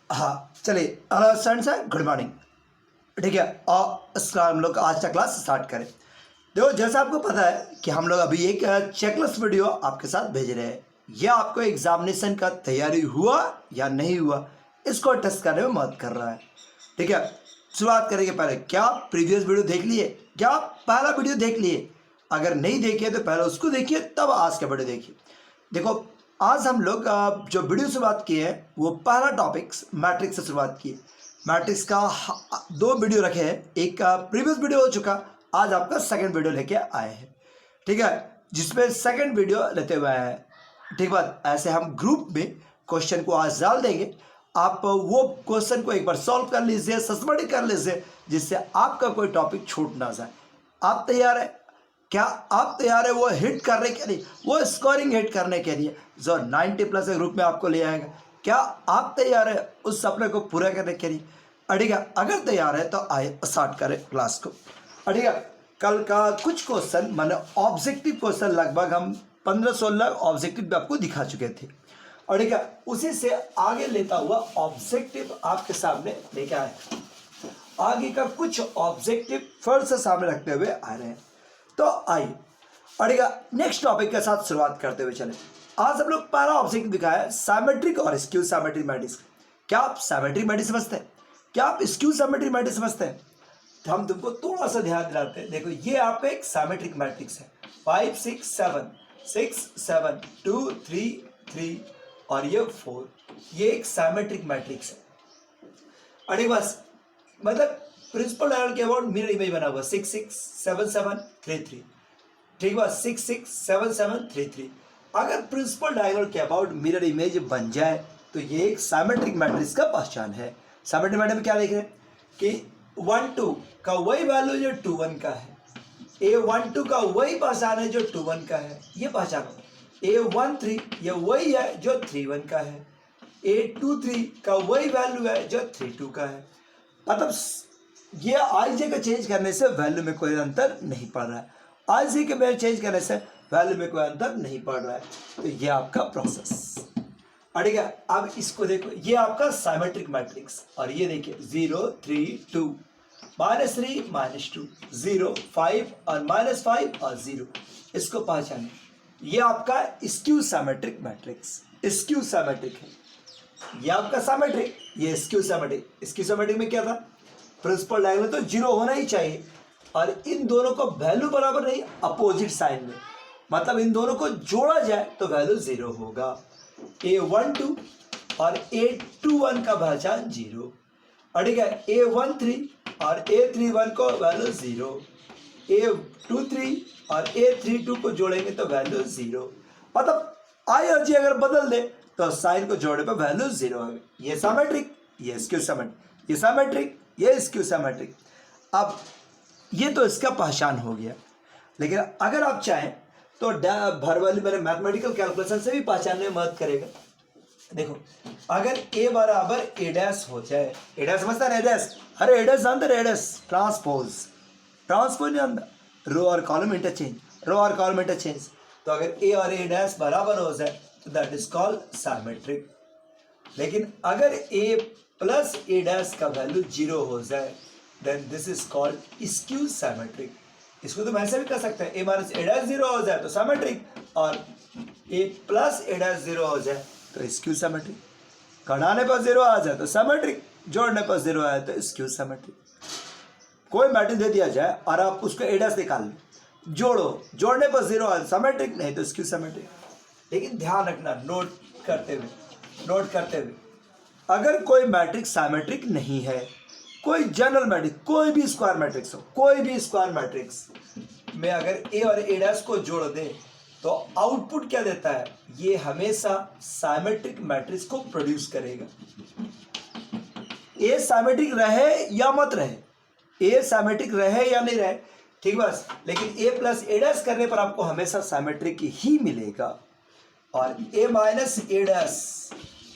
हाँ चलिए स्टूडेंट्स है गुड मॉर्निंग। ठीक है, और इसका हम लोग आज का क्लास स्टार्ट करें। देखो जैसा आपको पता है कि हम लोग अभी एक चेकलिस्ट वीडियो आपके साथ भेज रहे हैं। यह आपको एग्जामिनेशन का तैयारी हुआ या नहीं हुआ इसको टेस्ट करने में मदद कर रहा है। ठीक है, शुरुआत करेंगे। पहले क्या प्रीवियस वीडियो देख लिए, क्या पहला वीडियो देख लिए? अगर नहीं देखे तो पहले उसको देखिए, तब आज का वीडियो देखिए। देखो आज हम लोग जो वीडियो शुरुआत किए हैं वो पहला टॉपिक्स मैट्रिक्स से शुरुआत की। मैट्रिक्स का 2 वीडियो रखे हैं, एक प्रीवियस वीडियो हो चुका, आज आपका सेकंड वीडियो लेके आए हैं। ठीक है, जिसमें सेकंड वीडियो लेते हुए आए हैं। ठीक बात, ऐसे हम ग्रुप में क्वेश्चन को आज डाल देंगे, आप वो क्वेश्चन को एक बार सॉल्व कर लीजिए, सस्मरी कर लीजिए, जिससे आपका कोई टॉपिक छूट ना जाए। आप तैयार है? क्या आप तैयार है वो हिट करने के लिए, वो स्कोरिंग हिट करने के लिए जो 90+ के ग्रुप में आपको ले आएगा? क्या आप तैयार है उस सपने को पूरा करने के लिए? ठीक है, अगर तैयार है तो आइए स्टार्ट करें क्लास को। ठीक है, कल का कुछ क्वेश्चन मैंने ऑब्जेक्टिव क्वेश्चन लगभग हम 15-16 ऑब्जेक्टिव आपको दिखा चुके थे। और ठीक है, उसी से आगे लेता हुआ ऑब्जेक्टिव आपके सामने लेके आए। आगे का कुछ ऑब्जेक्टिव फिर से सामने रखते हुए आ रहे हैं। तो आइए और नेक्स्ट टॉपिक के साथ शुरुआत करते हुए चले। आज हम लोग पहला ऑब्जेक्टिव दिखाया है सिमेट्रिक और स्क्यू सिमेट्रिक मैट्रिक्स। क्या आप सिमेट्रिक मैट्रिक्स समझते हैं? क्या आप स्क्यू सिमेट्रिक मैट्रिक्स समझते हैं? तो हम तुमको थोड़ा सा ध्यान दिलाते हैं। देखो ये आपका एक सिमेट्रिक मैट्रिक्स है, 5 6 7 6 7 2 3 3 और ये 4, ये एक सिमेट्रिक मैट्रिक्स है। और बस मतलब प्रिंसिपल डायगोनल के अबाउट मिरर इमेज बना हुआ 6 6 7 7 3 3। ठीक है, 6 6 7 7 3 3। अगर प्रिंसिपल डायगोनल के अबाउट मिरर इमेज बन जाए तो ये एक सिमेट्रिक मैट्रिक्स का पहचान है। सिमेट्रिक मैट्रिक्स में क्या लिख रहे हैं कि 1 2 का वही वैल्यू जो 2 1 का है, A1 2 का वही पहचान है जो 2 1 का है, ये पहचान। A1 3 ये वही है जो 3 1 का है, A2 3 का वही वैल्यू है जो 3 2 का है। मतलब ये IJ का चेंज करने से वैल्यू में कोई अंतर नहीं पड़ रहा है, IJ के में चेंज करने से वैल्यू में कोई अंतर नहीं पड़ रहा है। तो ये आपका प्रोसेस। ठीक है, अब इसको देखो, ये आपका सिमेट्रिक मैट्रिक्स। और ये देखिए 0 3 2 -3 -2 0 5 और -5 और 0, इसको पहचाने। ये आपका skew symmetric matrix, skew symmetric है। ये आपका सिमेट्रिक, ये स्क्यू सिमेट्रिक। स्क्यू सिमेट्रिक में क्या था? प्रिंसिपल डायगोनल तो 0 होना ही चाहिए और इन दोनों को वैल्यू बराबर नहीं, अपोजिट साइन में, मतलब इन दोनों को जोड़ा जाए तो वैल्यू 0 होगा। A1 2 और A2 1 का पहचान 0। और ठीक है, A1 3 और A3 1 को वैल्यू 0, A2 3 और A3 2 को जोड़ेंगे तो वैल्यू 0। मतलब I और J अगर बदल दे तो साइन को जोड़ने पर वैल्यू 0 है। ये सिमेट्रिक, ये स्क्यू सिमेट्रिक, ये सिमेट्रिक, ये स्क्यू सिमेट्रिक। अब ये तो इसका पहचान हो गया, लेकिन अगर आप चाहें तो वर्बली मेरे मैथमेटिकल कैलकुलेशन से भी पहचानने में मदद करेगा। देखो अगर A बराबर A डैश हो जाए, A डैश समझता है? A डैश, अरे A डैश जानते हैं? A डैश ट्रांसपोज, ट्रांसपोज नहीं जानता? रो और कॉलम इंटरचेंज, रो और कॉलम इंटरचेंज। तो अगर A और A डैश बराबर हो जाए तो दैट इज कॉल्ड सिमेट्रिक। लेकिन अगर A प्लस A डैश का वैल्यू 0 हो जाए then this is called skew symmetric. इसको तो ऐसे भी कर सकते हैं, A माइनस A डैश 0 हो जाए तो सिमेट्रिक, और A प्लस A डैश 0 हो जाए तो स्क्यू सिमेट्रिक। घटाने पर 0 आ जाए तो सिमेट्रिक, जोड़ने पर 0 आए तो स्क्यू सिमेट्रिक। कोई मैट्रिक्स दे दिया जाए और आप उसको A डैश निकाल लो, जोड़ो, जोड़ने पर 0 आए सिमेट्रिक, नहीं तो स्क्यू सिमेट्रिक। लेकिन ध्यान रखना, नोट करते हुए अगर कोई मैट्रिक्स सिमेट्रिक नहीं है, कोई जनरल मैट्रिक्स, कोई भी स्क्वायर मैट्रिक्स हो, कोई भी स्क्वायर मैट्रिक्स में अगर A और A डैश को जोड़ दे तो आउटपुट क्या देता है? ये हमेशा सिमेट्रिक मैट्रिक्स को प्रोड्यूस करेगा। A सिमेट्रिक रहे या मत रहे, A सिमेट्रिक रहे या नहीं रहे, ठीक बस, लेकिन A प्लस A डैश करने पर आपको हमेशा सिमेट्रिक ही मिलेगा, और A माइनस A डैश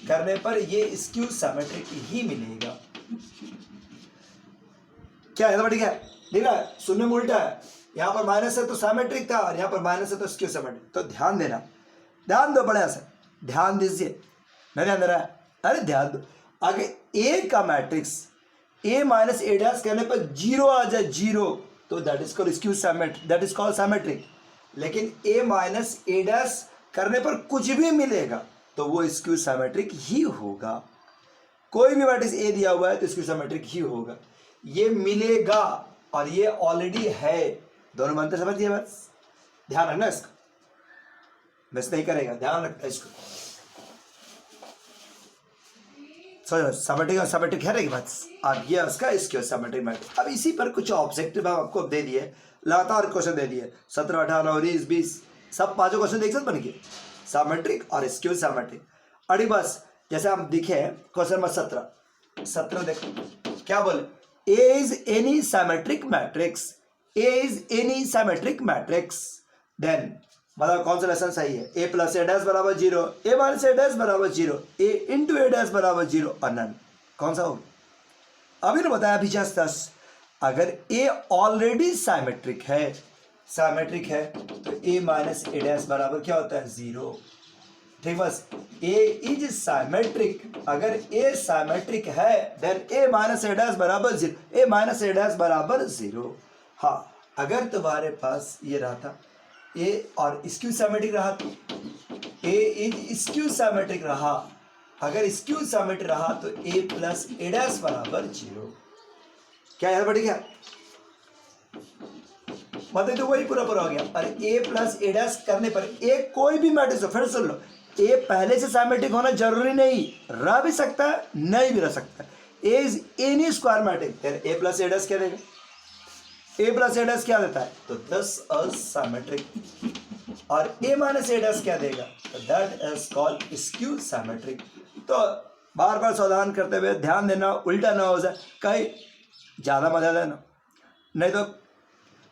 करने पर ये स्क्यू सिमेट्रिक ही मिलेगा। क्या है? ठीक है, ठीक है, सुनने में उल्टा है। यहाँ पर माइनस है तो सिमेट्रिक था और यहाँ पर माइनस है तो स्क्यू सिमेट्रिक। तो ध्यान देना, ध्यान दो बढ़िया से, ध्यान दीजिए, नहीं ध्यान दे रहा है, अरे ध्यान दो। आगे ए का matrix A minus A dash करने पर जीरो आ जाए, जीरो, तो that is called skew symmetric, that is called symmetric. लेकिन ए माइनस ए डैश करने पर कुछ भी मिलेगा तो वो स्क्यू सिमेट्रिक ही होगा। कोई भी मैट्रिक्स ए दिया हुआ है तो स्क्यू सिमेट्रिक ही होगा। ये मिलेगा और ये ऑलरेडी है, दोनों मंत्र समझिए, बस ध्यान रखना इसका, मिस नहीं करेगा, ध्यान रखना इसको। सिमेट्रिक और सिमेट्रिक है बस, और ये उसका स्क्यू सिमेट्रिक मैट्रिक्स। अब इसी पर कुछ ऑब्जेक्टिव आपको दे दिए, लगातार क्वेश्चन दे दिए, 17, 18, 19, 20, सब पांचों क्वेश्चन देख सकते बन गए, सिमेट्रिक और स्क्यू सिमेट्रिक। अरे बस जैसे हम दिखे क्वेश्चन नंबर 17 देखो क्या बोले, A is any symmetric matrix, A is any symmetric matrix, then मतलब कौन सा लेसन सही है, ए प्लस ए डैश बराबर 0, ए माइनस ए डैश बराबर 0, ए इंटू ए डैश बराबर 0 और नन, कौन सा होगा। अभी ने बताया अभी जस्ट 10, अगर ए ऑलरेडी सिमेट्रिक है, सिमेट्रिक है तो ए माइनस ए डैश बराबर क्या होता है, 0। ठीक, बस ए इज सिमेट्रिक, अगर ए सिमेट्रिक है then A minus A dash बराबर 0, ए माइनस ए डैश बराबर 0। हाँ, अगर तुम्हारे पास ये रहा था ए और स्क्यू सिमेट्रिक रहा तो ए इज स्क्यू सिमेट्रिक रहा, अगर स्क्यू सिमेट्रिक रहा तो ए प्लस ए डैश बराबर 0। क्या यार बढ़ गया, मतलब तो वही पूरा पूरा हो गया। और ए प्लस ए डैश करने पर ए कोई भी मैट्रिक्स हो, फिर सुन लो, ए पहले से सिमेट्रिक होना जरूरी नहीं, रह भी सकता है नहीं भी रह सकता है। A is any square matrix, A plus A dash क्या देगा, ए प्लस ए डैश क्या देता है तो 10 असिमेट्रिक, और ए माइनस ए डैश क्या देगा तो that is called skew symmetric. तो बार बार सावधान करते हुए ध्यान देना, उल्टा ना हो जाए कहीं, ज़्यादा मजा देना, नहीं तो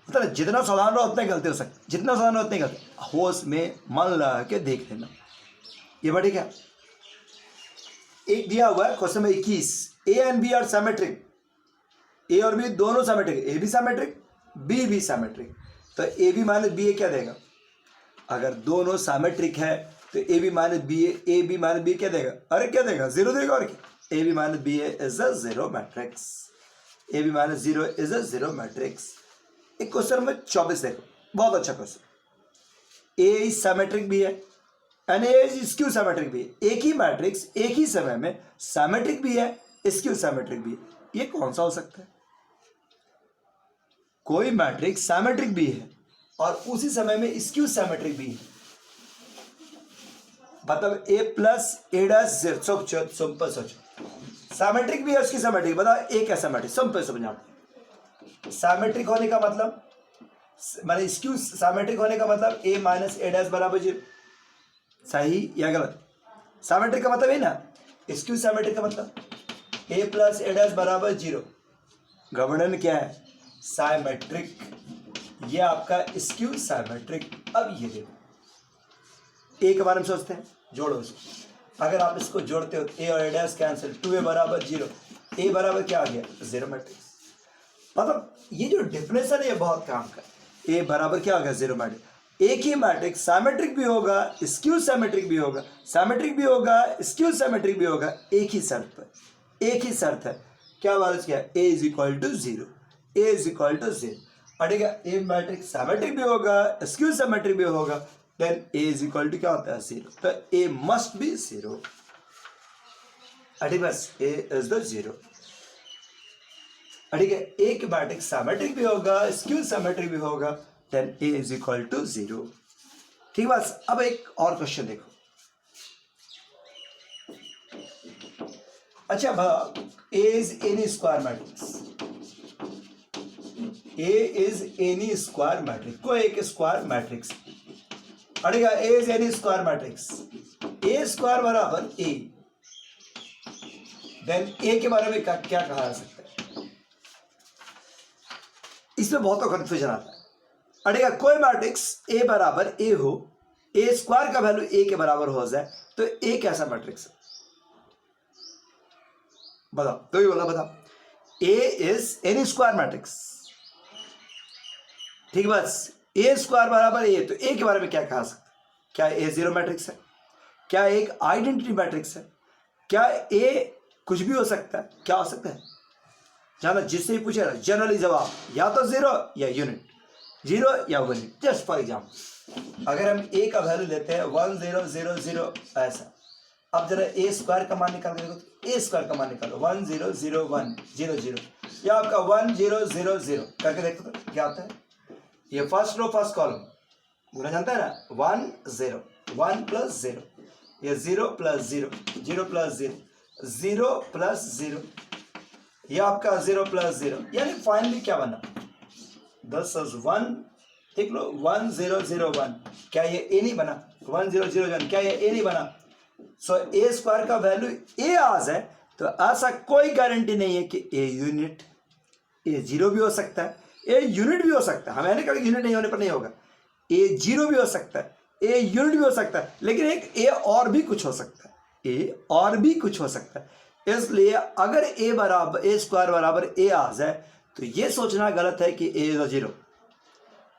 मतलब जितना सावधान रहो उतने गलती हो सकती, जितना सावधान रहो उतनी गलती, होश में मन लगा के देख लेना। ये बढ़ी क्या, एक दिया हुआ है क्वेश्चन में 21, A and B are symmetric, A और बी दोनों सिमेट्रिक, ए भी सिमेट्रिक बी भी सिमेट्रिक, तो ए बी माइनस बी ए क्या देगा, अगर दोनों सिमेट्रिक है तो ए बी माइनस बी क्या देगा, अरे क्या देगा 0 देगा, और क्या, A B minus B A is a 0 matrix, A B minus 0 is a 0 matrix. एक क्वेश्चन नंबर 24 देखो, बहुत अच्छा क्वेश्चन, ए इज सिमेट्रिक भी है and A is skew symmetric भी है, एक ही मैट्रिक्स एक ही समय में सिमेट्रिक भी है स्क्यू सिमेट्रिक भी है, ये कौन सा हो सकता है। कोई मैट्रिक्स सिमेट्रिक भी है और उसी समय में स्क्यू सिमेट्रिक भी है, मतलब ए प्लस ए डैश सिंपल सोचो, सिमेट्रिक भी है उसकी सिमेट्रिक, बताओ ए कैसा मैट्रिक्स, सिंपल समझाओ। सिमेट्रिक होने का मतलब, मतलब स्क्यू सिमेट्रिक होने का मतलब ए माइनस ए डैश बराबर 0, सही या गलत, सिमेट्रिक का मतलब है ना, स्क्यू सिमेट्रिक का मतलब ए प्लस ए डैश बराबर 0, गवर्णन क्या है सिमेट्रिक, ये आपका स्क्यू सिमेट्रिक। अब ये देखो ए के बारे में सोचते हैं, जोड़ो इसको, अगर आप इसको जोड़ते हो ए और ए डैश कैंसिल, 2a बराबर 0, ए बराबर क्या आ गया 0 मैट्रिक्स। मतलब ये जो डिफिनेशन है ये बहुत काम का, ए बराबर क्या आ गया 0 मैट्रिक्स। एक ही मैट्रिक्स सिमेट्रिक भी होगा स्क्यू सिमेट्रिक भी होगा, सिमेट्रिक भी होगा स्क्यू सिमेट्रिक भी होगा, एक ही शर्त पर, एक ही शर्त है, क्या बात क्या, A is equal to 0, A is equal to 0, ठीक है, ए मैट्रिक्स सिमेट्रिक भी होगा स्क्यू सिमेट्रिक भी होगा, then A is equal to क्या होता है 0, तो ए मस्ट बी 0, ठीक, बस ए इज द 0, ठीक है। एक मैट्रिक्स सिमेट्रिक भी होगा स्क्यू सिमेट्रिक भी होगा, then A is equal to 0, ठीक, बस। अब एक और क्वेश्चन देखो, अच्छा, A is any square matrix, A is any square matrix, कोई एक स्क्वायर मैट्रिक्स, अड़ेगा A is any square matrix, A square बराबर ए, देन ए के बारे में क्या कहा जा सकता है, इसमें बहुत कंफ्यूजन आता है। अड़ेगा कोई मैट्रिक्स ए बराबर ए हो, ए स्क्वायर का वैल्यू ए के बराबर हो जाए तो ए कैसा मैट्रिक्स है, बताओ, तो ये बोला बताओ, ए इज एनी स्क्वायर मैट्रिक्स, ठीक है, बस ए स्क्वायर बराबर ए, तो ए के बारे में क्या कहा सकते, क्या ए जीरो मैट्रिक्स है, क्या एक आइडेंटिटी मैट्रिक्स है, क्या ए कुछ भी हो सकता है, क्या हो सकता है, जाना जिससे ही पूछे जनरली जवाब या तो जीरो या यूनिट, जीरो या यूनिट। जस्ट फॉर एग्जाम्पल अगर हम ए का वैल्यू लेते हैं 1000 ऐसा, अब जरा ए स्क्वायर का मान निकाल के देखो, तो ए स्क्वायर का मान निकालो 100100 या आपका 1000 करके देखो तो क्या आता है, ये फर्स्ट रो फर्स्ट कॉलम गुना जानता है ना, 1 0 1 प्लस 0, ये 0 प्लस 0 0 प्लस 0 0 प्लस 0, ये आपका 0 प्लस 0, यानी फाइनली क्या बना 10 1, देख लो 1001, क्या ये ए नहीं बना, 1001 क्या ये ए नहीं बना। सो ए स्क्वायर का वैल्यू ए आ जाए तो ऐसा कोई गारंटी नहीं है कि ए यूनिट, ए जीरो भी हो सकता है, ए यूनिट भी हो सकता है, हमें नहीं कहा यूनिट नहीं होने पर नहीं होगा, ए जीरो भी हो सकता है, ए यूनिट भी हो सकता है, लेकिन एक ए और भी कुछ हो सकता है, ए और भी कुछ हो सकता है। इसलिए अगर ए बराबर ए स्क्वायर बराबर ए आ जाए तो ये सोचना गलत है कि A is a zero,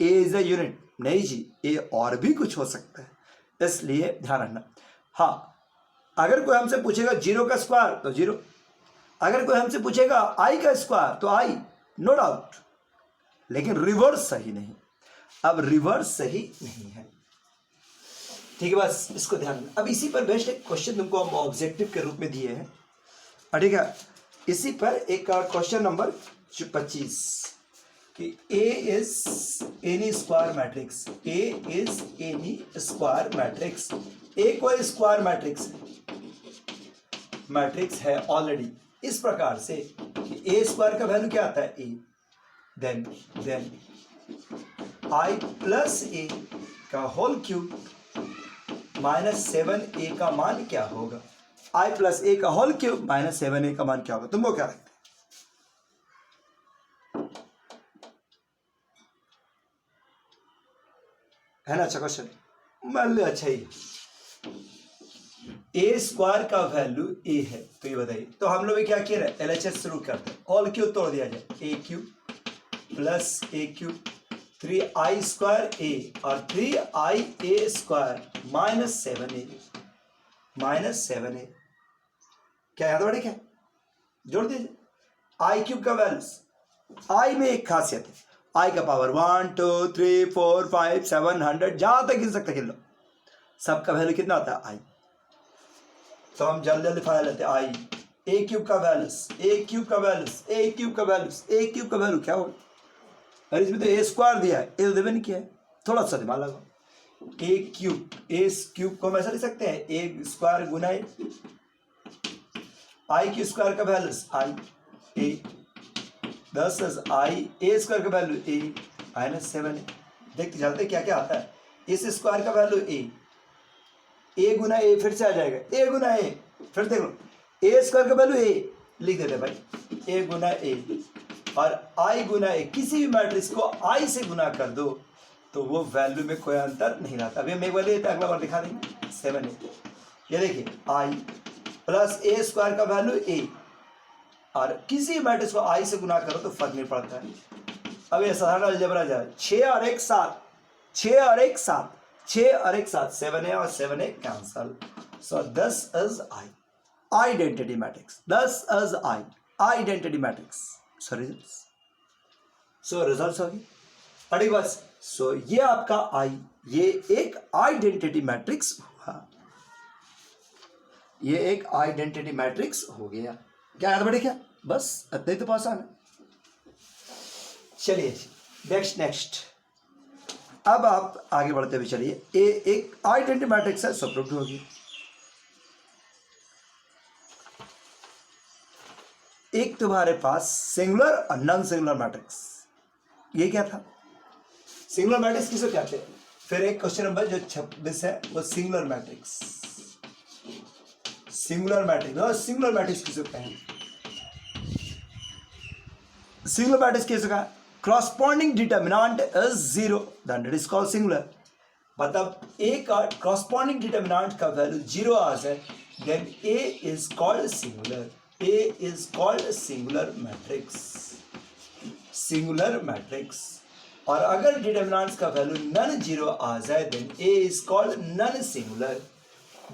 A is a unit, नहीं जी, ए और भी कुछ हो सकता है, इसलिए ध्यान रखना। हाँ, अगर कोई हमसे पूछेगा जीरो का स्क्वायर तो जीरो, अगर कोई हमसे पूछेगा आई का स्क्वायर तो आई, नो डाउट, लेकिन रिवर्स सही नहीं। अब रिवर्स सही नहीं है, ठीक है, बस इसको ध्यान रखना। अब इसी पर बेस्ट एक क्वेश्चन तुमको हम ऑब्जेक्टिव के रूप में दिए हैं, ठीक है, इसी पर एक क्वेश्चन नंबर 25 कि A is any square matrix, A is any square matrix, A कोई स्क्वायर मैट्रिक्स है ऑलरेडी इस प्रकार से कि ए स्क्वायर का वैल्यू क्या आता है ए, देन आई प्लस ए का होल क्यूब माइनस 7a का मान क्या होगा, आई प्लस ए का होल क्यूब माइनस 7a का मान क्या होगा, तुमको क्या लगता है ना, अच्छा क्वेश्चन मान लो, अच्छा ही ए स्क्वायर का वैल्यू ए है, तो ये बताइए, तो हम लोग क्या किया है, LHS शुरू करते हैं, होल क्यूब तोड़ दिया जाए, ए क्यूब प्लस ए क्यूब 3i स्क्वायर ए और 3ia स्क्वायर माइनस 7a, क्या याद बढ़े, क्या जोड़ दीजिए, आई क्यूब का वैल्यू, आई में एक खासियत है, आई का पावर 1 2 3 4 5 700 जहां तक गिन सकते गिन लो, सबका वैल्यू कितना आता है आई, तो हम जल्दी जल्दी फाइल लेते हैं आई, ए क्यूब का वैल्यू, ए क्यूब का वैल्यू, ए क्यूब का वैल्यू, ए क्यूब का वैल्यू क्या होगा, अरे इसमें तो ए स्क्वायर दिया है, ए देवे नहीं किया है, थोड़ा सा दिमाग लगाओ, ए क्यूब को हम ऐसा लिख सकते हैं ए स्क्वायर गुना ए, आई की स्क्वायर का वैल्यू आई ए 10 आई, ए स्क्वायर का वैल्यू ए माइनस 7, देखते चलते क्या क्या आता है, इस स्क्वायर का वैल्यू ए गुना ए फिर से आ जाएगा, ए गुना ए, फिर देख लो ए स्क्वायर का वैल्यू ए लिख देते भाई, ए गुना ए और आई गुना ए, किसी भी मैट्रिक्स को आई से गुना कर दो तो वो वैल्यू में कोई अंतर नहीं रहता। अभी मैं बोले अगला बार दिखा देंगे 7a, ये देखिए आई प्लस ए स्क्वायर का वैल्यू ए और किसी मैट्रिक्स को आई से गुना करो तो फर्क नहीं पड़ता है। अब ये साधारण अलजेब्रा जाए, 6 और 1 7, 6 और 1 7, 6 और 1 7, 7a और 7a cancel, so 10 is I, identity matrix, 10 is I, identity matrix, so results होगी अड़ी बस। सो ये आपका आई, ये एक आइडेंटिटी मैट्रिक्स हुआ, ये एक आइडेंटिटी मैट्रिक्स हो गया, क्या याद बढ़े क्या, बस इतना ही तो पास आना। चलिए नेक्स्ट अब आप आगे बढ़ते हुए चलिए, ए एक आइडेंटिटी मैट्रिक्स है, सो प्रूव्ड होगी। एक तुम्हारे पास सिंगुलर और नॉन सिंगुलर मैट्रिक्स, ये क्या था, सिंगुलर मैट्रिक्स किसे कहते हैं, फिर एक क्वेश्चन नंबर जो 26 है वो सिंगुलर मैट्रिक्स, सिंगुलर मैट्रिक्स और सिंगुलर मैट्रिक्स किसे कहते हैं, सिंगुलर मैट्रिक्स किसे कहा, corresponding determinant is 0 then it is called singular, मतलब a का corresponding determinant का वैल्यू 0 आ जाए then a is called singular, a is called singular matrix, singular matrix। और अगर डिटर्मिनेंट्स का वैल्यू नन जीरो आ जाए then A is called non singular,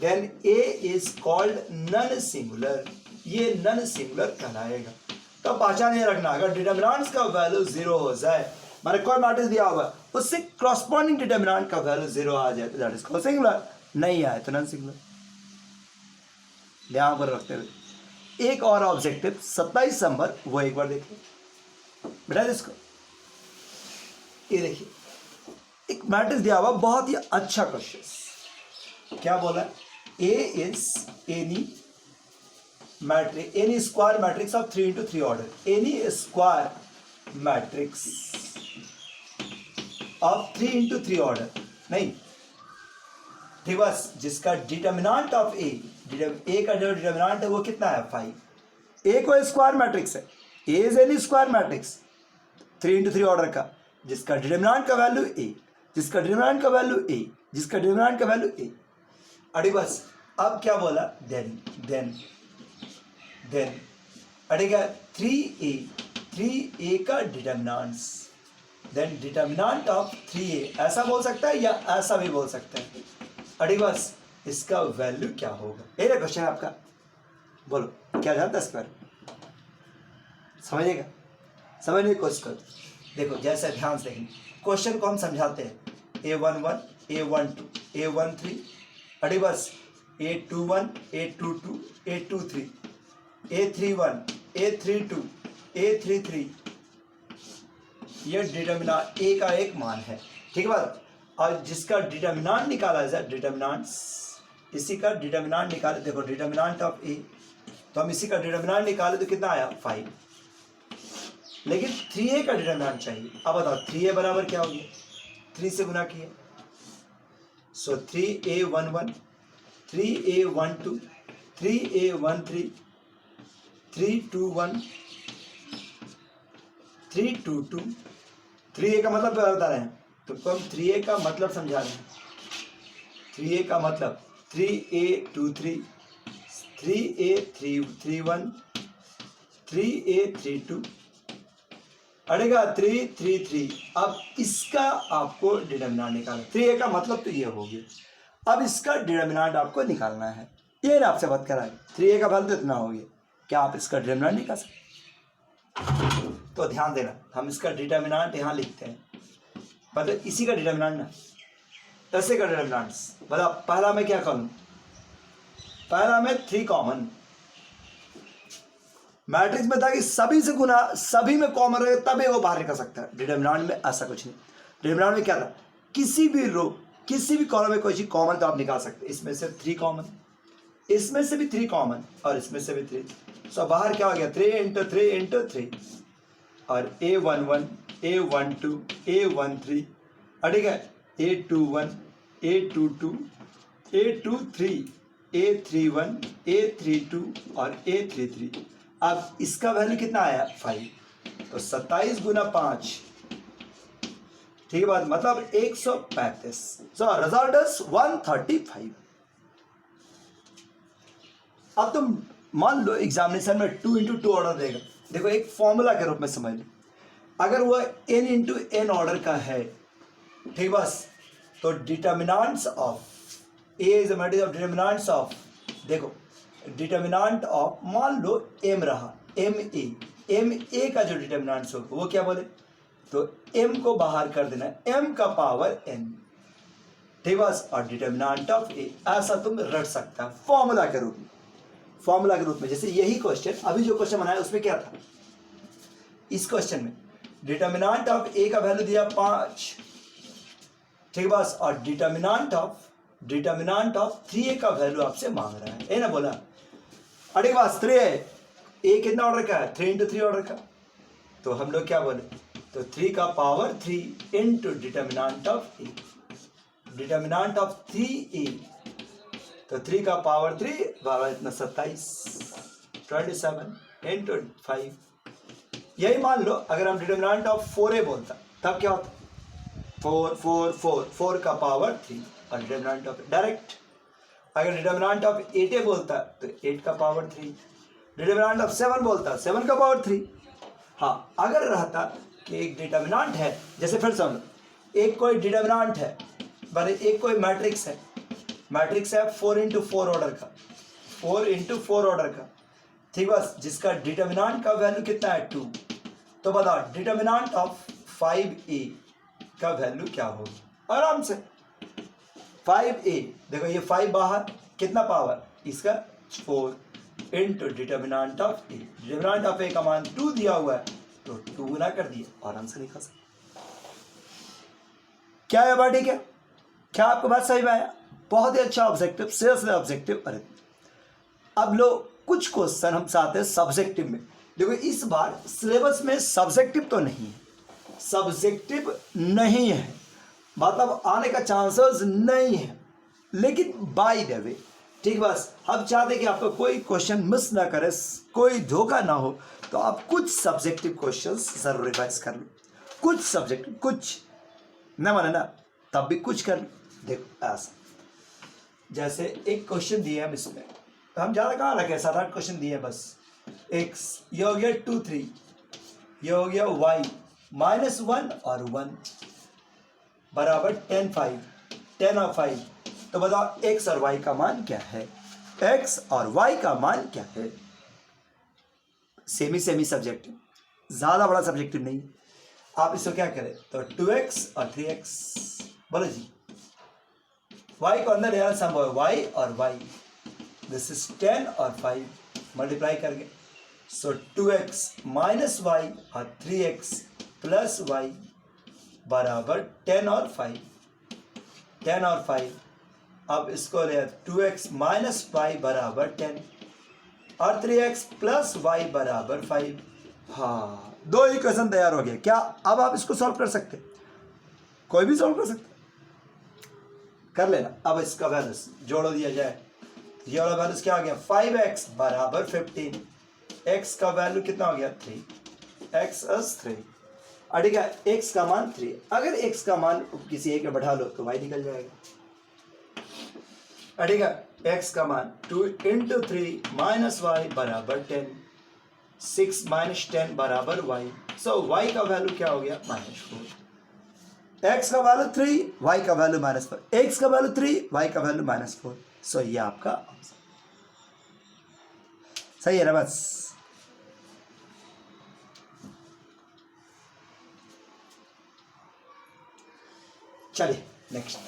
then A is called non singular, ये non singular कहलाएगा। तो पहचान ये रखना, अगर डिटर्मिनेंट्स का वैल्यू जीरो हो जाए, माने कोई मैट्रिक्स दिया होगा उससे करस्पॉन्डिंग डिटर्मिनेंट का वैल्यू जीरो आ जाए तो दैट इज कॉल्ड सिंगुलर, नहीं आए तो नन सिंगुलर। ध्यान पर रखते हुए एक और ऑब्जेक्टिव 27 नंबर, वो एक बार देखिए बेटा इसको। ये देखिए एक मैट्रिक्स दिया हुआ, बहुत ही अच्छा क्वेश्चन। क्या बोला? A is any matrix, any square matrix of 3 into 3 order, any square matrix of 3 into 3 order, नहीं ठीक, बस जिसका डिटर्मिनेंट ऑफ ए का जो डिटर्मिनेंट है वो कितना है 5। ए को स्क्वायर मैट्रिक्स है, A is any square matrix 3 into 3 order का, जिसका डिटर्मिनेंट का वैल्यू ए, जिसका डिटर्मिनेंट का वैल्यू ए, जिसका डिटर्मिनेंट का वैल्यू ए। अरे बस अब क्या बोला? देन अरे क्या 3a का determinants, then determinant of 3a, ऐसा बोल सकता है या ऐसा भी बोल सकता है। अरे बस इसका वैल्यू क्या होगा? ये क्वेश्चन आपका, बोलो क्या जानता है इस पर? समझिएगा, समझने की कोशिश करो। देखो जैसे ध्यान से क्वेश्चन को हम समझाते हैं, A11, A12, A13, अरे बस A21, A22, A23, A31, A32, A33, ये डिटर्मिनेंट ए का एक मान है, ठीक है बात। और जिसका डिटर्मिनेंट निकाला जाए, डिटर्मिनेंट्स, इसी का डिटर्मिनेंट निकाले, देखो डिटर्मिनेंट ऑफ ए, तो हम इसी का डिटर्मिनेंट निकाले तो कितना आया 5, लेकिन 3a का डिटर्मिनेंट चाहिए। अब बताओ 3a बराबर क्या हो गया? 3 से गुना किए, सो 3a11, 3a12, 3a13, 321, 322, 3a का मतलब बता रहे हैं, तो हम 3a का मतलब समझा रहे हैं। 3a का मतलब 3a23, 3a31, 3a32, अड़ेगा 333। अब इसका आपको डिटर्मिनेंट निकालना, 3a का मतलब तो ये हो गया। अब इसका डिटर्मिनेंट आपको निकालना है, ये ना आपसे बात कराए, 3a का वैल्यू इतना हो गया, क्या आप इसका डिटर्मिनेंट निकाल सकते? तो ध्यान देना, हम इसका डिटर्मिनेंट यहाँ लिखते हैं, मतलब इसी का डिटर्मिनेंट ना, ऐसे का डिटर्मिनेंट। मतलब पहला मैं क्या करूँ? पहला मैं 3 कॉमन, मैट्रिक्स में था कि सभी से गुना, सभी में कॉमन रहे तभी वो बाहर निकल सकता है। डिटर्मिनेंट में ऐसा कुछ नहीं। डिटर्मिनेंट में क्या था? किसी भी रो, किसी भी कॉलम में कोई चीज कॉमन तो आप निकाल सकते। इसमें से 3 कॉमन, इसमें से भी 3 कॉमन, और इसमें से भी 3, सो बाहर क्या हो गया? 3 into 3 into 3, और A11, A12, A13, ठीक है, A21, A22, A23, A31, A32 और A33। अब इसका वैल्यू कितना आया? 5, तो 27 गुना 5, ठीक है बात, मतलब 135। So result is 135। अब तुम मान लो एग्जामिनेशन में 2 into 2 ऑर्डर देगा, देखो एक फॉर्मूला के रूप में समझ लो, अगर वह n into n ऑर्डर का है, ठीक बस, तो determinants of a is a matrix of determinants of, देखो डिटर्मिनेंट ऑफ मान लो m रहा, m a का जो डिटर्मिनेंट्स होगा वो क्या बोले? तो m को बाहर कर देना, m का पावर n, ठीक बस, और डिटर्मिनेंट ऑफ a, ऐसा तुम रख सकता है फॉर्मूला के रूप में। फॉर्मूला के रूप में जैसे यही क्वेश्चन, अभी जो क्वेश्चन बनाया उसमें क्या था? इस क्वेश्चन में डिटर्मिनेंट ऑफ a का वैल्यू दिया 5, ठीक बस, और डिटर्मिनेंट ऑफ 3a का वैल्यू आपसे मांग रहा है ना, बोला अरे बस 3 a कितना ऑर्डर का है? 3 into 3 ऑर्डर का, तो हम लोग क्या बोले? तो 3 का power 3 into determinant of a, determinant of 3a, तो 3 का पावर 3 बारह इतना 27 इंटू 5। यही मान लो अगर हम डिटर्मिनेंट ऑफ 4a बोलता तब क्या होता? 4 का पावर 3 और डिटर्मिनेंट ऑफ डायरेक्ट। अगर डिटर्मिनेंट ऑफ 8a बोलता तो 8 का पावर 3, डिटर्मिनेंट ऑफ 7 बोलता 7 का पावर 3। हाँ, अगर रहता कि एक डिटर्मिनेंट है, जैसे फिर समझ, एक कोई डिटर्मिनेंट है, भले एक कोई मैट्रिक्स है 4 × 4 ऑर्डर का, 4 × 4 ऑर्डर का, ठीक बस, जिसका डिटर्मिनेंट का वैल्यू कितना है 2। तो बताओ डिटर्मिनेंट ऑफ 5a का वैल्यू क्या होगा, आराम से 5a, देखो ये 5 बाहर, कितना पावर इसका 4 into determinant of a, determinant of a का मान 2 दिया हुआ है तो 2 गुना कर दिया, आराम से निकाल सकते। क्या है बात, ठीक है, क्या आपको बात समझ में आया? बहुत ही अच्छा ऑब्जेक्टिव, सीरियसली ऑब्जेक्टिव। अरे अब लो कुछ क्वेश्चन हम चाहते हैं सब्जेक्टिव में। देखो इस बार सिलेबस में सब्जेक्टिव तो नहीं है, सब्जेक्टिव नहीं है, मतलब आने का चांसेस नहीं है, लेकिन बाय द वे, ठीक बस हम चाहते हैं कि आपका कोई क्वेश्चन मिस ना करे, कोई धोखा ना हो, तो आप कुछ सब्जेक्टिव क्वेश्चंस जरूर रिवाइज कर लो, कुछ सब्जेक्टिव, कुछ न माने ना तब भी कुछ कर लो। देखो ऐसा, जैसे एक क्वेश्चन दिए हम इसमें, हम ज़्यादा कहाँ रखे, 7-8 क्वेश्चन दिए बस। x ये हो गया 2 3, ये हो गया y -1 और 1 बराबर 10 5, 10 और 5। तो बताओ x और y का मान क्या है, x और y का मान क्या है। सेमी सब्जेक्टिव, ज़्यादा बड़ा सब्जेक्टिव नहीं। आप इसको क्या करें, तो 2x और 3x, बोलो जी, y को अंदर लेना संभव है, y और y, दिस इज 10 और 5 मल्टीप्लाई करके, सो 2x माइनस y और 3x प्लस y बराबर 10 और 5, 10 और 5। अब इसको ले 2x माइनस y बराबर 10 और 3x प्लस y बराबर 5। हाँ, दो इक्वेशन तैयार हो गए। क्या अब आप इसको सॉल्व कर सकते, कोई भी सॉल्व कर सकते, कर लेना। अब इसका वैल्यूस जोड़ दिया जाए, ये वाला वैल्यूस क्या आ गया, 5x बराबर 15, x का वैल्यू कितना हो गया 3, x इज 3, और ठीक है x का मान 3। अगर x का मान किसी एक में बढ़ा लो तो y निकल जाएगा, और ठीक है x का मान 2 × 3 माइनस y बराबर 10, 6 - 10 बराबर y, सो y का वैल्यू क्या हो गया -4, x का वैल्यू 3, y का वैल्यू -4, x का वैल्यू 3, y का वैल्यू -4, सो ये आपका आंसर सही है ना। बस चलिए नेक्स्ट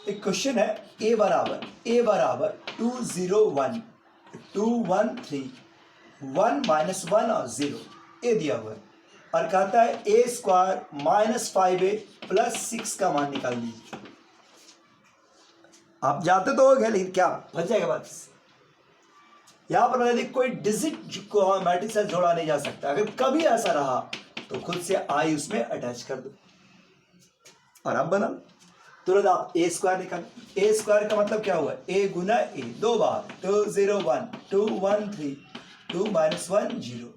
एक क्वेश्चन है, a बराबर 2 0 1 2 1 3 1 -1 और 0 ए दिया हुआ है, और कहता है a² -5a + 6 का मान निकाल लीजिए। आप जाते तो हो गए, लेकिन क्या बच जाएगा बस। यहां पर यदि कोई डिजिट को मैट्रिक्स से जोड़ा नहीं जा सकता, अगर कभी ऐसा रहा तो खुद से आई उसमें अटैच कर दो और अब बना तुरंत आप a² निकाल। a² का मतलब क्या हुआ, a गुना a, 2 बार, 2 0 1 2 1 3 2 -1 0,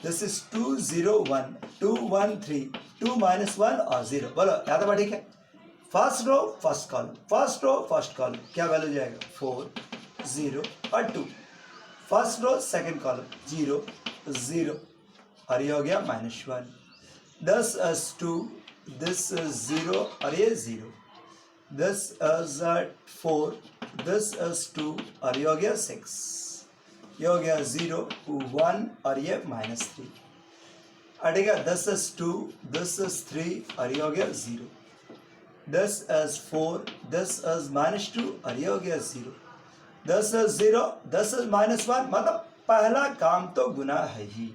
दिस इज 2 0 1 2 1 3 2 -1 और 0। बोलो याद है, ठीक है। First row first column, first row first column, क्या वैल्यू जाएगा 4 0 और 2, फर्स्ट रो सेकंड कॉलम 0 0, और ये हो गया -1, 10 as 2, this is 0 और ये 0, this is 4, this is 2 और ये हो गया 6, ये हो गया 0 1 और ये -3, ठीक है। this is 2, this is 3 और ये हो गया 0, this is 4, this is -2 और ये हो गया 0, this is 0, this is -1, मतलब पहला काम तो गुना है ही।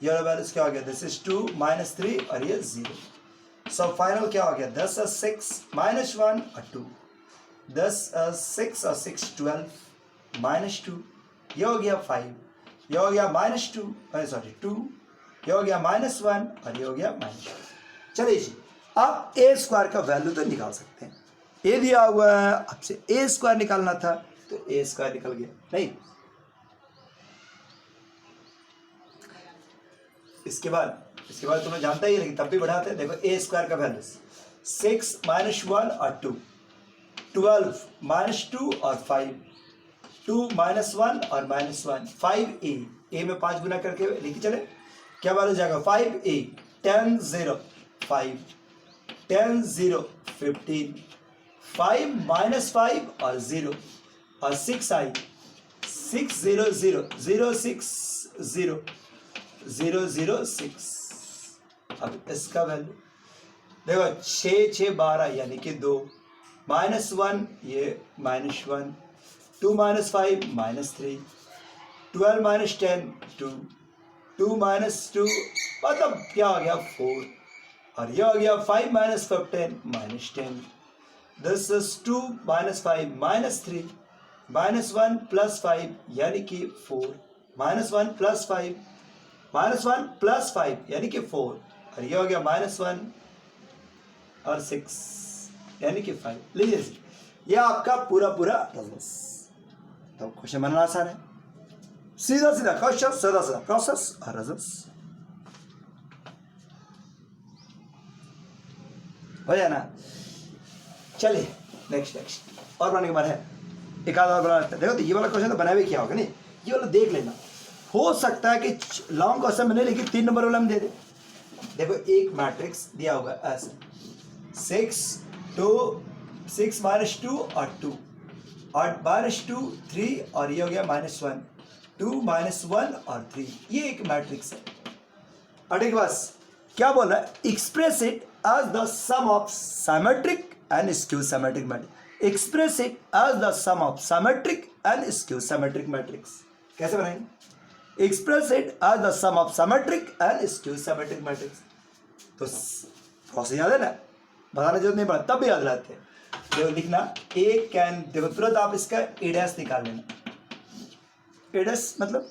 ये वाला वैल्यूज क्या हो गया, दिस इज 2 -3 और ये 0, सो फाइनल क्या हो गया, 10 और 6 -1 और 2, 10 और 6 और 6 12 -2, ये हो गया 5, ये हो गया -2 2, ये हो गया -1 और ये हो गया -2। चलिए जी, आप a² का वैल्यू तो निकाल सकते हैं, a दिया हुआ है, आपसे a² निकालना था तो a² निकल गया। नहीं, इसके बाद तुम्हें जानता ही है, लेकिन तब भी बढ़ाते हैं। देखो a² का वैल्यू 6 - 1 और 2, 12 -2 और 5, 2 -1 और -1, 5a, a में 5 गुना करके लिखी चले, क्या बात हो जाएगा 5a, 10 0 5, 10 0 15, 5 -5 और 0 और 6i, 6 0 0 0 6 0 0 0 6। अब इसका वैल्यू देखो 6 6 12 यानी कि 2, -1 ये -1, 2 -5 -3, 12 -10 2, 2 -2 मतलब क्या हो गया 4, और ये हो गया 5 -15 -10, दिस इज 2 -5 -3 -1 + 5 यानी कि 4, -1 + 5 -1 + 5 यानी कि 4, और ये हो गया -1 और 6 यानी कि 5। लीजिए जी, ये आपका पूरा रिजल्ट। तो क्वेश्चन बनाना आसान है, सीधा सीधा क्वेश्चन, सीधा सीधा प्रोसेस और रिजल्ट हो जाए ना। चलिए नेक्स्ट और बनाने के बाद है एक आध और बना लेते हैं। देखो तो ये वाला क्वेश्चन तो बना भी किया होगा नहीं, ये वाला देख लेना। हो सकता है कि लॉन्ग क्वेश्चन बने लेकिन 3 नंबर वाला हम दे दे। देखो एक मैट्रिक्स दिया होगा ऐसे 6 2 6 -2 और 2 और -2 3 और ये हो गया -1 2 -1 और 3, ये एक मैट्रिक्स है। और एक बस क्या बोल रहा है, express it as the sum of symmetric and skew symmetric matrix. Express it as the sum of symmetric and skew symmetric matrix. कैसे बनाएंगे, express it as the sum of symmetric and skew symmetric matrix. तो process याद है ना, बताने जरूरत नहीं पड़ा, तब भी याद रहते हैं। देखो लिखना ए कैन, देखो तुरंत आप इसका ए डैश निकाल लेना। ए डैश मतलब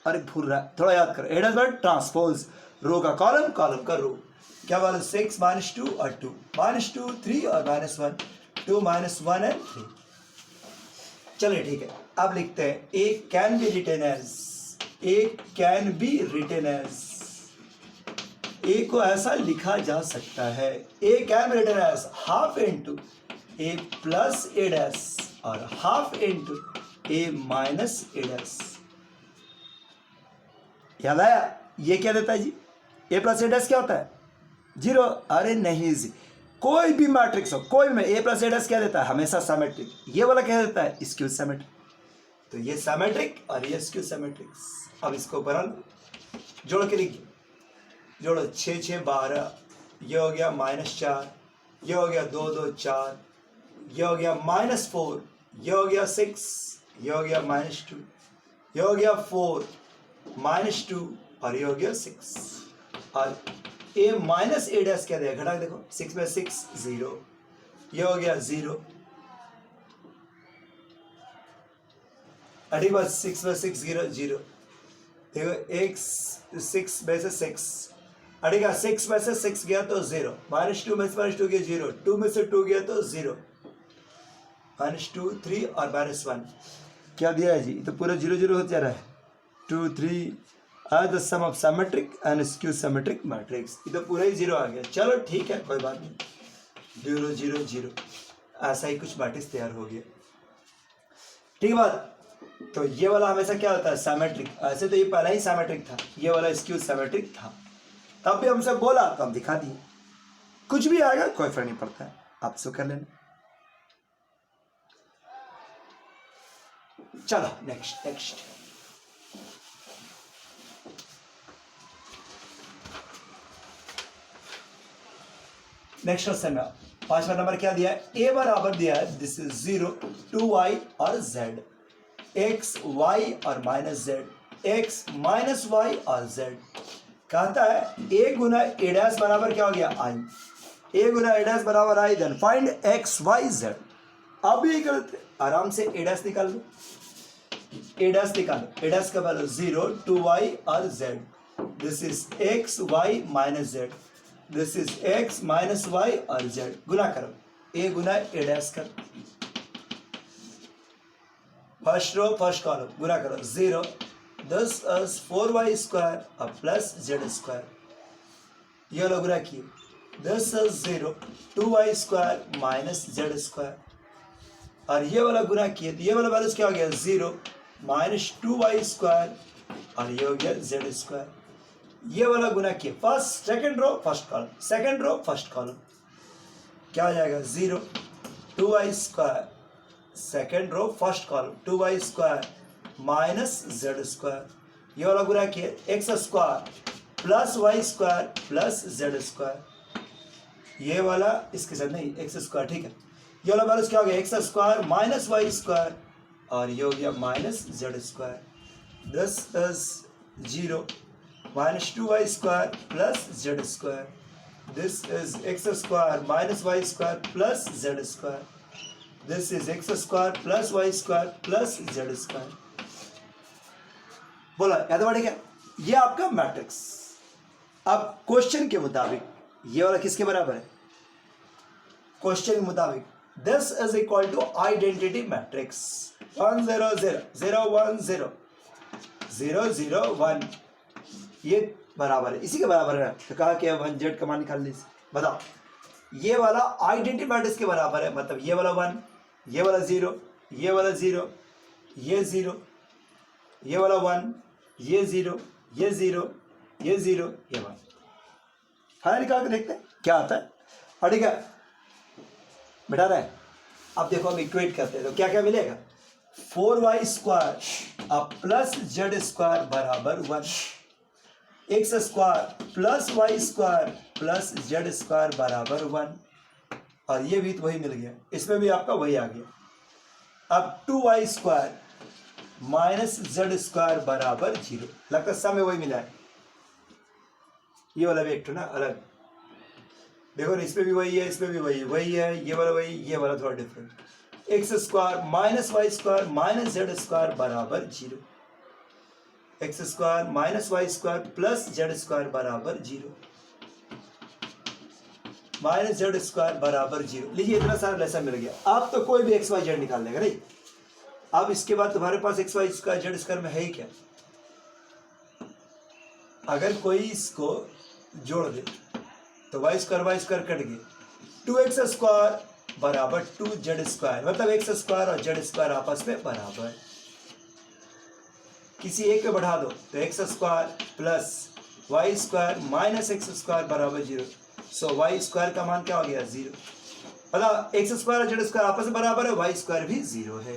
अरे भूल रहा है, थोड़ा याद करो। ए डैश मतलब ट्रांसपोज, रो का कॉलम, कॉलम का रो। क्या बोलो 6 -2 और 2 -2 3 और -1 2 -1 एंड 3। चलिए ठीक है, अब लिखते हैं A can be written as, A can be written as, A को ऐसा लिखा जा सकता है, A can be written as half into A plus A dash और half into A minus A dash. याद आया, ये क्या देता है जी, ए प्लस ए डैश क्या होता है 0। अरे नहीं जी, कोई भी मैट्रिक्स हो, कोई में ए प्लस ए डैश क्या देता है हमेशा सिमेट्रिक। ये वाला क्या देता है स्क्यू सिमेट्रिक। तो ये सिमेट्रिक और ये स्क्यू सिमेट्रिक्स। अब इसको बना लो, जोड़ के लिखिए, जोड़ो 6 6 12, ये हो गया -4, ये हो गया 2 2 4, ये हो गया -4, ये हो गया 6, ये हो गया -2, ये हो गया 4 -2 और ये हो गया 6। और ए माइनस ए डैश क्या देगा, घटा के देखो 6 में 6 0, ये हो गया 0, अठी बात 6 में 6 0 0, देखो एक 6 में से 6 अड़ेगा, 6 में से 6 गया तो 0, -2 में से -2 गया 0, 2 में से 2 गया तो 0, -2 3 और -1 क्या दिया है जी, तो पूरा 0 0 हो जा रहा है। 2 3 are the sum of symmetric and skew symmetric matrix। ये तो पूरा ही 0 आ गया। चलो ठीक है, कोई बात नहीं, 0 0 0 ऐसा ही कुछ मैट्रिक्स तैयार हो गया। ठीक है बात। तो ये वाला हमेशा क्या होता है सिमेट्रिक, ऐसे तो ये पहला ही सिमेट्रिक था, ये वाला स्क्यू सिमेट्रिक था, तब भी हमसे बोला तो हम दिखा दिए। कुछ भी आएगा कोई फर्क नहीं पड़ता है, आप सो कर लेना। चलो नेक्स्ट क्वेश्चन में 5वां नंबर क्या दिया है, ए बराबर दिया है दिस इज 0 2y और z, x y और -z, x -y और z। कहता है a गुना a डैश बराबर क्या हो गया i, a गुना a डैश बराबर i, then find x y z। अब ये करते आराम से a डैश निकाल लो, a डैश निकालो, a डैश का वैल्यू 0 2y और z, this is x y minus z, this is x minus y और z। गुना करो, a गुना a डैश कर, फर्स्ट रो फर्स्ट कॉलम गुना करो, 0 दिस इज 4y स्क्वायर और प्लस z स्क्वायर, ये वाला गुना किए, this is 0, 2y square minus Z square, और ये वाला गुना किए तो ये वाला वैल्यूज क्या हो गया 0 माइनस 2y स्क्वायर, और ये हो गया जेड स्क्वायर। ये वाला गुना किए first second row first column, second row first column, क्या हो जाएगा 0 2y square, second row first column 2y square minus Z square. ये वाला गुना किए X square plus Y square plus Z square, ये वाला इसके साथ नहीं एक्स स्क्वायर, ठीक है। ये वाला वैल्यूज क्या हो गया X square minus Y square, और ये हो गया minus Z square. This is 0 minus 2y square plus Z square, this is X square minus Y square plus Z square, this is X square plus Y square plus Z square. बोला याद है क्या? ये आपका matrix. अब question के मुताबिक ये वाला किसके बराबर है? क्वेश्चन के मुताबिक this is equal to identity matrix 1 0 0 0 1 0 0 0 1, ये बराबर है, इसी के बराबर है। तो कहा कि 1 जेड का मान निकाल लीजिए। बताओ ये वाला आइडेंटिटी मैट्रिक्स के बराबर है, मतलब ये वाला 1, ये वाला 0, ये वाला 0, ये 0, ये वाला 1, ये 0, ये 0, ये 0, ये 1। फाइनल निकाल के देखते हैं क्या आता है। और ठीक है बैठा रहा है। अब देखो हम इक्वेट करते हैं तो क्या क्या मिलेगा, 4y स्क्वायर अब प्लस जेड स्क्वायर बराबर 1, X square plus Y square plus Z square बराबर 1, और ये भी तो वही मिल गया, इसमें भी आपका वही आ गया। अब 2y square minus Z square बराबर 0, लगता है सब में वही मिला है। ये वाला भी एक तो ना अलग, देखो इसमें भी वही है, इसमें भी वही है, ये वाला वही, ये वाला थोड़ा different. X square minus Y square minus Z square बराबर 0, X square minus Y square plus Z square बराबर 0, माइनस जेड स्क्वायर बराबर 0। लीजिए इतना सारा लेसन मिल गया। अब तो कोई भी एक्स वाई जेड निकाल देगा नहीं। अब इसके बाद तुम्हारे पास X Y square Z square में है ही क्या? अगर कोई इसको जोड़ दे तो वाई स्क्वायर कट गए, 2x स्क्वायर बराबर 2z स्क्वायर, मतलब एक्स स्क्वायर और जेड स्क्वायर आपस में बराबर। किसी एक पे बढ़ा दो तो X square plus Y square minus X square बराबर 0, सो वाई स्क्वायर का मान क्या हो गया 0। मतलब एक्स स्क्वायर और जेड स्क्वायर आपस में बराबर है, वाई स्क्वायर भी 0 है।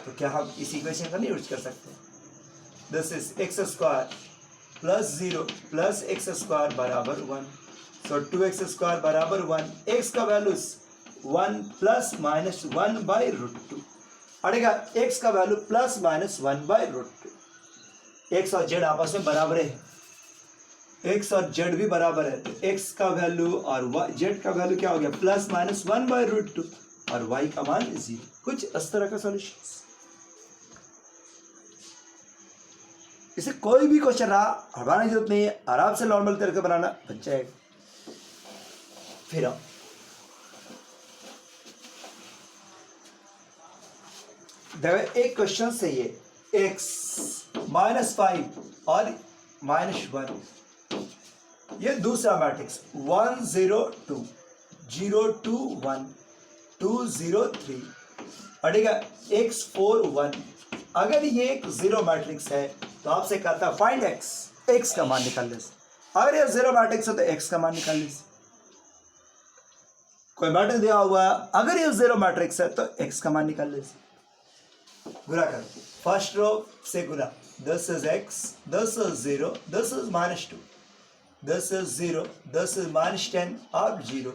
तो क्या हम इस इक्वेशन का नहीं यूज कर सकते? This is X square plus 0 plus X square बराबर 1, सो 2x स्क्वायर बराबर 1, x का value 1 plus minus 1 by root 2, अड़ेगा x का value plus minus 1 by root 2। x और z आपस में बराबर है, x और z भी बराबर है, तो x का वैल्यू और z का वैल्यू क्या हो गया प्लस माइनस 1 बाई रूट 2, और y का मान 0। कुछ इस तरह का सॉल्यूशन। इसे कोई भी क्वेश्चन रहा हटाने की जरूरत नहीं है, आराम से नॉर्मल तरीके बनाना बन जाएगा। फिर आओ देखो एक क्वेश्चन सही है, x माइनस 5 और माइनस 1, ये दूसरा मैट्रिक्स 1 0 2 0 2 1 2 0 3, अड़ेगा x 4 1। अगर ये एक जीरो मैट्रिक्स है तो आपसे कहता है फाइंड x का मान निकाल लीजिए। अगर ये जीरो मैट्रिक्स है तो x का मान निकाल लीजिए। कोई मैट्रिक्स दिया हुआ है, अगर ये जीरो मैट्रिक्स है तो x का मान निकाल लीजिए। गुना कर फर्स्ट रो से गुना, this is x, this is 0, this is minus 2, this is 0, this is minus 10 और 0।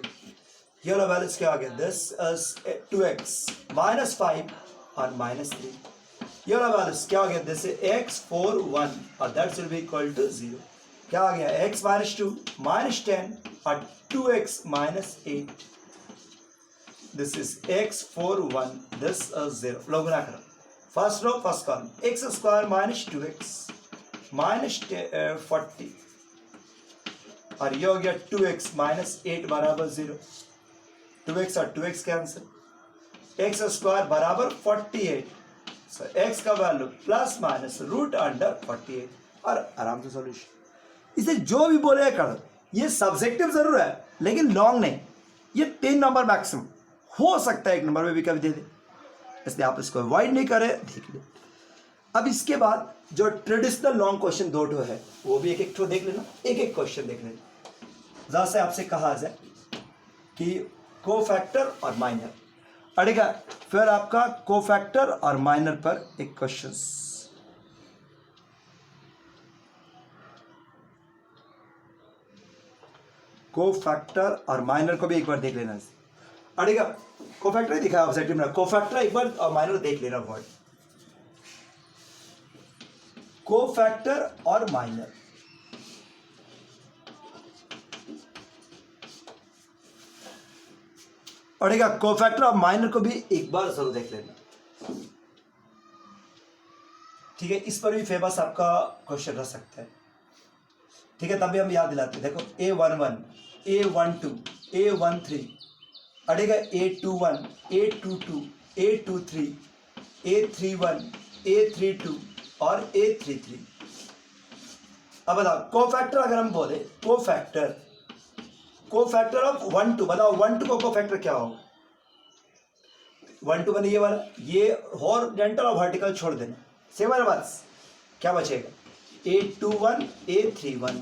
ये वाला वैल्यूज क्या आ गया, दिस इज 2x माइनस 5 और माइनस 3। ये वाला वैल्यूज क्या हो गया, दिस इज x 4 1 और that will be equal to 0। क्या आ गया x माइनस 2 माइनस 10 और 2x minus 8। This is x 4 1, this is 0। लो गुना करो first row first column, X square minus 2x minus 40 और ये हो गया 2x माइनस 8 बराबर 0। 2x और 2x कैंसिल, एक्स स्क्वायर बराबर 48, सो x का value plus minus root under 48 और आराम से सॉल्यूशन। इसे जो भी बोले कर, ये सब्जेक्टिव जरूर है लेकिन लॉन्ग नहीं, ये 3 नंबर मैक्सिमम, हो सकता है 1 नंबर में भी कभी दे दे, इसलिए आप इसको अवॉइड नहीं करें, देख लो। अब इसके बाद जो ट्रेडिशनल लॉन्ग क्वेश्चन 2 ठो है वो भी एक एक ठो देख लेना, एक एक क्वेश्चन देख लेना। जहाँ से आपसे कहा जाए कि कोफैक्टर और माइनर, अड़ेगा फिर आपका कोफैक्टर और माइनर पर एक क्वेश्चन। कोफैक्टर और माइनर को भी एक बार देख लेना, अड़ेगा कोफैक्टर ही दिखा ऑब्जेक्टिव में, कोफैक्टर एक बार और माइनर देख लेना वर्ड, कोफैक्टर और माइनर। पड़ेगा कोफैक्टर और माइनर को भी एक बार जरूर देख लेना, ठीक है। इस पर भी फेमस आपका क्वेश्चन रह सकता है, ठीक है। तब भी हम याद दिलाते हैं, देखो A11, A12, A13, अड़ेगा A21, A22, A23, A31, A32 और A33। अब बताओ कोफैक्टर अगर हम बोले कोफैक्टर ऑफ 1 2, बताओ 1 2 को कोफैक्टर क्या हो? 1 2 बने ये वाला, ये हॉरिजॉन्टल और वर्टिकल छोड़ देना, सेम है बात, क्या बचेगा? A21, A31,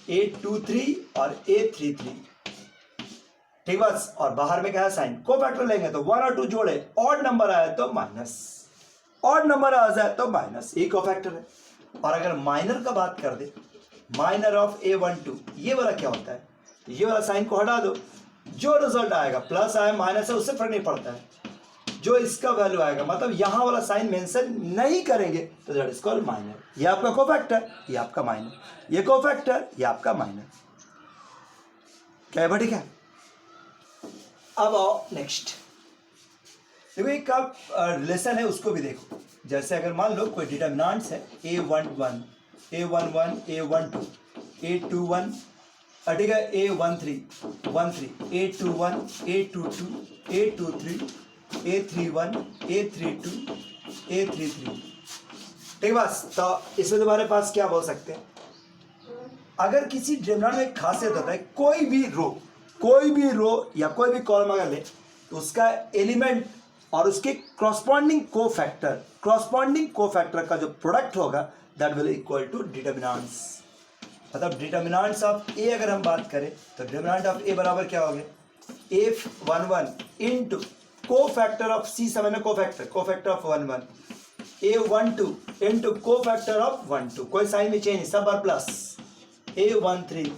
A23 और A33, ठीक बस। और बाहर में क्या है साइन, कोफैक्टर लेंगे तो 1 और 2 जोड़े, ऑड नंबर आया तो माइनस, ऑड नंबर आ जाए तो माइनस, ये कोफैक्टर है। और अगर माइनर का बात कर दे, माइनर ऑफ A12, ये वाला क्या होता है? तो ये वाला साइन को हटा दो, जो रिजल्ट आएगा प्लस आए माइनस है उससे फर्क नहीं पड़ता है, जो इसका वैल्यू आएगा, मतलब यहां वाला साइन मेंशन नहीं करेंगे तो दैट इज कॉल्ड माइनर। ये आपका कोफैक्टर, ये आपका माइनर, ये कोफैक्टर, ये आपका माइनर, क्या है ठीक है। अब आओ नेक्स्ट, देखो एक का रिलेशन है उसको भी देखो। जैसे अगर मान लो कोई डिटर्मिनेंट्स है A11, A11, A12, A21, ठीक है, A13, A21, A22, A23, A31, A32, A33, ठीक बस। तो इसमें तुम्हारे पास क्या बोल सकते हैं, अगर किसी डिटरमिनेंट में एक खासियत होता है, कोई भी रो या कोई भी कॉलम अगर ले तो उसका एलिमेंट और उसके कॉरस्पॉन्डिंग कोफैक्टर का जो प्रोडक्ट होगा that will equal to determinants. मतलब डिटर्मिनेंट्स ऑफ ए अगर हम बात करें तो डिटर्मिनेंट ऑफ ए बराबर क्या हो गया, A11 into cofactor of C7 में cofactor of 11, A12 into cofactor of 12, कोई साइन में चेंज, सब बार प्लस, A13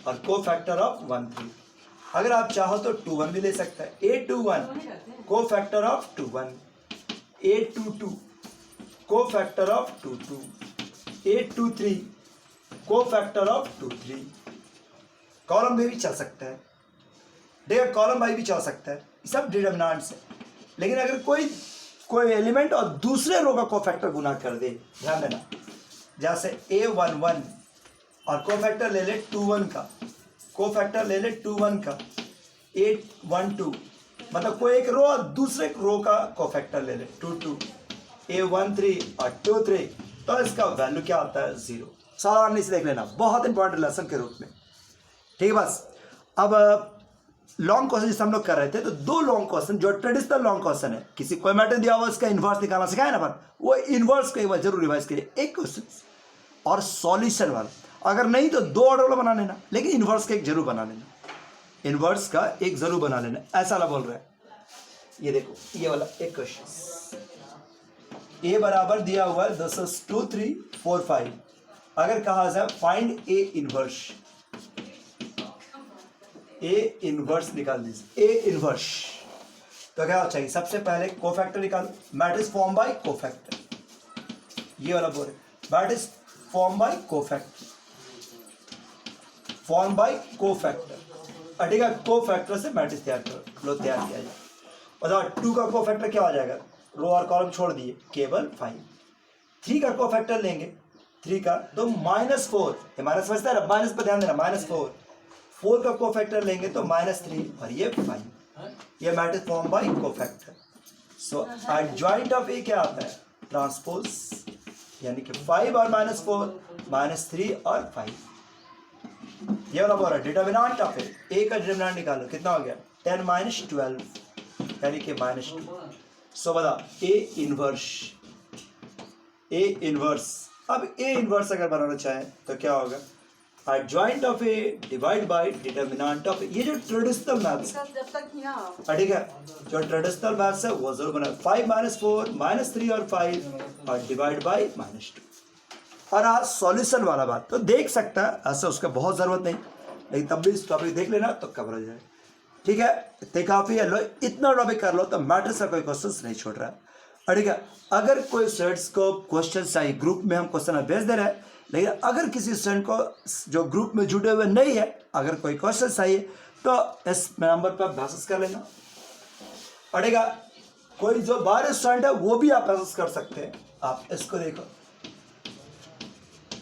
और कोफैक्टर ऑफ 13। अगर आप चाहो तो 21 भी ले सकता है, A21 cofactor of 21, A22 cofactor of 22, A23 cofactor of 23। Column में भी चल सकता है, देखिए कॉलम बाई भी चल सकता है, सब डिटर्मिनेंट्स है। लेकिन अगर कोई एलिमेंट और दूसरे रो का कोफैक्टर गुना कर दे, ध्यान देना, जैसे A11 और कोफैक्टर ले ले 21 का, कोफैक्टर ले ले 21 का, A12 मतलब कोई एक रो और दूसरे रो का कोफैक्टर ले ले 22, A13 और 23, तो इसका वैल्यू क्या होता है 0। सावधानी से देख लेना, बहुत इंपॉर्टेंट लेसन के रूप में, ठीक है बस। अब लॉन्ग क्वेश्चन जिसे हम लोग कर रहे थे, तो 2 लॉन्ग क्वेश्चन जो ट्रेडिशनल लॉन्ग क्वेश्चन है, किसी कोई मैटर दिया हुआ उसका इन्वर्स निकालना सिखाया ना पर, वो इन्वर्स को एक बार जरूर रिवाइज करिए, एक क्वेश्चन और सॉल्यूशन वाला, अगर नहीं तो 2 ऑर्डर वाला बना लेना, लेकिन इन्वर्स का एक जरूर बना लेना, इन्वर्स का एक जरूर बना लेना। ऐसा वाला बोल रहा है, ये देखो ये वाला एक क्वेश्चन, ए बराबर दिया हुआ है 2 3 4 5, अगर कहा जाए फाइंड ए इनवर्स निकाल दीजिए, ए इनवर्स, तो क्या चाहिए, सबसे पहले कोफैक्टर निकालो, मैट्रिक्स फॉर्म बाय कोफैक्टर, ये वाला बोल रहे मैट्रिक्स फॉर्म बाय कोफैक्टर, ठीक है, कोफैक्टर से मैट्रिक्स तैयार किया जाए। बताओ 2 का कोफैक्टर क्या हो जाएगा, रो और कॉलम छोड़ दिए, केवल 5। 3 का कोफैक्टर लेंगे, 3 का तो -4, ये माइनस समझता है, माइनस पर ध्यान देना, -4। 4 का कोफैक्टर लेंगे तो -3 और ये 5, ये matrix form by cofactor. So adjoint of A क्या आता है, ट्रांसपोज, यानी कि 5 और -4, -3 और 5। ये वाला बोल रहा है डिटर्मिनेंट ऑफ ए का डिटर्मिनेंट निकालो, कितना हो गया 10 माइनस 12 यानी कि -2। सो बता ए इनवर्स। अब ए इनवर्स अगर बनाना चाहें तो क्या होगा, adjoint of A divide by determinant of A. ये जो ट्रेडिशनल मैथ्स ठीक है, जो ट्रेडिशनल मैथ्स है वो जरूर बना। 5 - 4 -3 और 5 और डिवाइड बाय -2। और आज सॉल्यूशन वाला बात तो देख सकता है, ऐसा उसका बहुत ज़रूरत नहीं, लेकिन तब भी इस टॉपिक देख लेना तो कवर हो जाए। ठीक है, इतने काफ़ी है। लो इतना टॉपिक कर लो तो मैट्रिक्स का कोई क्वेश्चन नहीं छोड़ रहा है। और ठीक है, अगर कोई स्टूडेंट्स को क्वेश्चन चाहिए, ग्रुप में हम क्वेश्चन भेज दे रहे हैं, लेकिन अगर किसी स्टूडेंट को जो ग्रुप में जुड़े हुए नहीं है, अगर कोई क्वेश्चन चाहिए तो इस नंबर पर मैसेज कर लेना। और ठीक है, कोई जो बाहर स्टूडेंट है वो भी आप मैसेज कर सकते हैं। आप इसको देखो,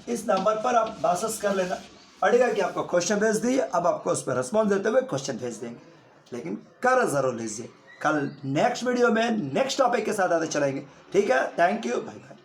इस नंबर पर आप मैसेज कर लेना। अड़ेगा कि आपको क्वेश्चन भेज दिए, अब आपको उस पर रिस्पॉन्स देते हुए क्वेश्चन भेज देंगे, लेकिन कर जरूर लीजिए। कल नेक्स्ट वीडियो में नेक्स्ट टॉपिक के साथ आते चलेंगे। ठीक है, थैंक यू, बाय बाय।